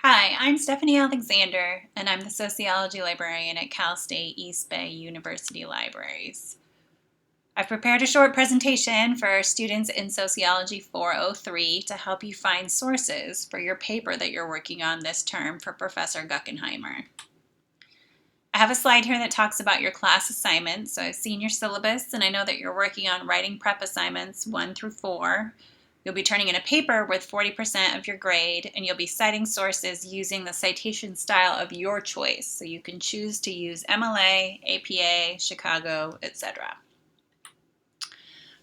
Hi, I'm Stephanie Alexander, and I'm the Sociology Librarian at Cal State East Bay University Libraries. I've prepared a short presentation for students in Sociology 403 to help you find sources for your paper that you're working on this term for Professor Guckenheimer. I have a slide here that talks about your class assignments. So I've seen your syllabus, and I know that you're working on writing prep assignments 1 through 4. You'll be turning in a paper with 40% of your grade, and you'll be citing sources using the citation style of your choice. So you can choose to use MLA, APA, Chicago, etc.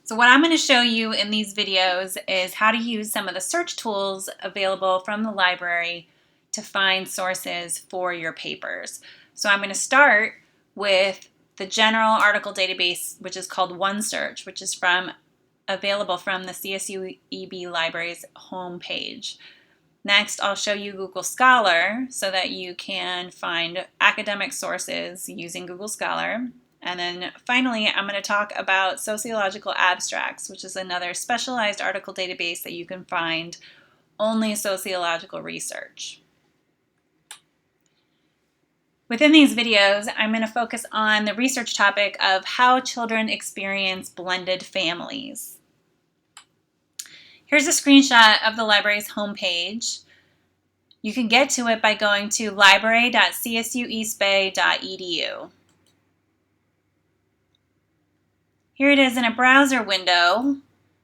So what I'm going to show you in these videos is how to use some of the search tools available from the library to find sources for your papers. So I'm going to start with the general article database, which is called OneSearch, which is available from the CSU EB Library's homepage. Next, I'll show you Google Scholar so that you can find academic sources using Google Scholar. And then finally, I'm going to talk about Sociological Abstracts, which is another specialized article database that you can find only sociological research. Within these videos, I'm going to focus on the research topic of how children experience blended families. Here's a screenshot of the library's homepage. You can get to it by going to library.csueastbay.edu. Here it is in a browser window.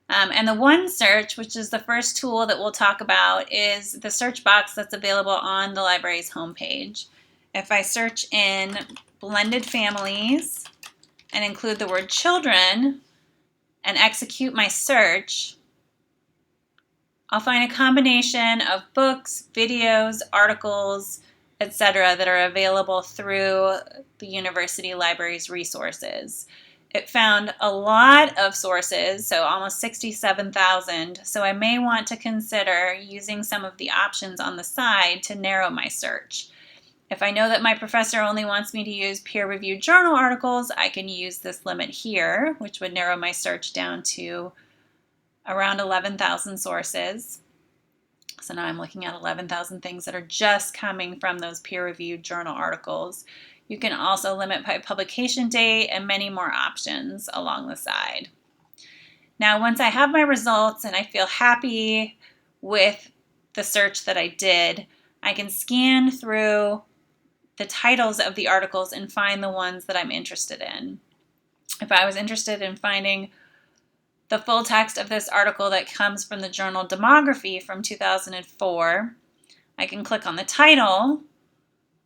And the OneSearch, which is the first tool that we'll talk about, is the search box that's available on the library's homepage. If I search in blended families and include the word children and execute my search, I'll find a combination of books, videos, articles, etc. that are available through the university library's resources. It found a lot of sources, so almost 67,000, so I may want to consider using some of the options on the side to narrow my search. If I know that my professor only wants me to use peer-reviewed journal articles, I can use this limit here, which would narrow my search down to around 11,000 sources. So now I'm looking at 11,000 things that are just coming from those peer-reviewed journal articles. You can also limit by publication date and many more options along the side. Now, once I have my results and I feel happy with the search that I did, I can scan through the titles of the articles and find the ones that I'm interested in. If I was interested in finding the full text of this article that comes from the journal Demography from 2004, I can click on the title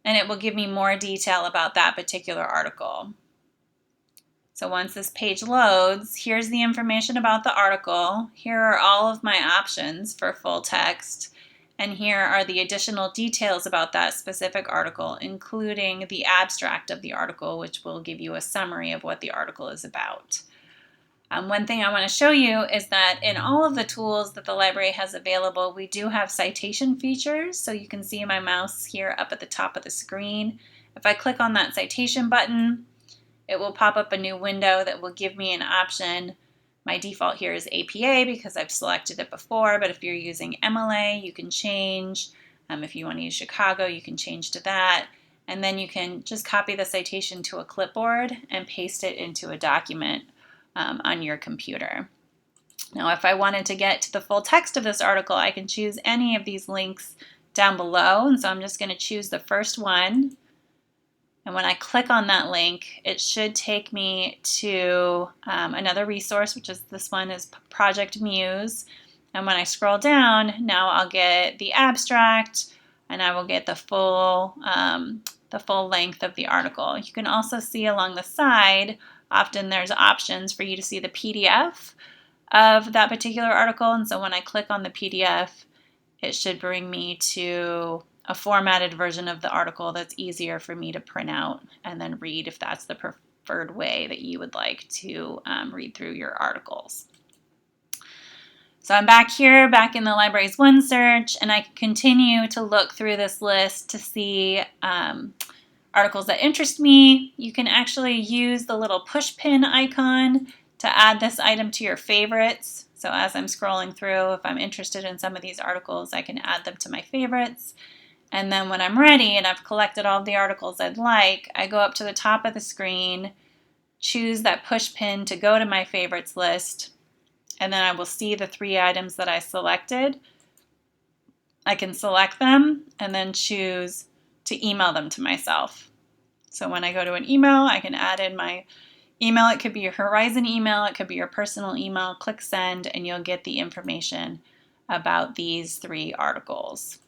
and it will give me more detail about that particular article. So once this page loads, here's the information about the article. Here are all of my options for full text. And here are the additional details about that specific article, including the abstract of the article, which will give you a summary of what the article is about. One thing I want to show you is that in all of the tools that the library has available, we do have citation features. So you can see my mouse here up at the top of the screen. If I click on that citation button, it will pop up a new window that will give me an option. My default here is APA because I've selected it before, but if you're using MLA, you can change. If you want to use Chicago, you can change to that. And then you can just copy the citation to a clipboard and paste it into a document on your computer. Now, if I wanted to get to the full text of this article, I can choose any of these links down below. And so I'm just going to choose the first one. And when I click on that link, it should take me to another resource, which is this one is Project Muse. And when I scroll down, now I'll get the abstract and I will get the full length of the article. You can also see along the side, often there's options for you to see the PDF of that particular article. And so when I click on the PDF, it should bring me to a formatted version of the article that's easier for me to print out and then read if that's the preferred way that you would like to read through your articles. So I'm back here, back in the library's OneSearch, and I can continue to look through this list to see articles that interest me. You can actually use the little push pin icon to add this item to your favorites. So as I'm scrolling through, if I'm interested in some of these articles, I can add them to my favorites. And then when I'm ready and I've collected all of the articles I'd like, I go up to the top of the screen, choose that push pin to go to my favorites list, and then I will see the 3 items that I selected. I can select them and then choose to email them to myself. So when I go to an email, I can add in my email. It could be your Horizon email, it could be your personal email. Click send and you'll get the information about these 3 articles.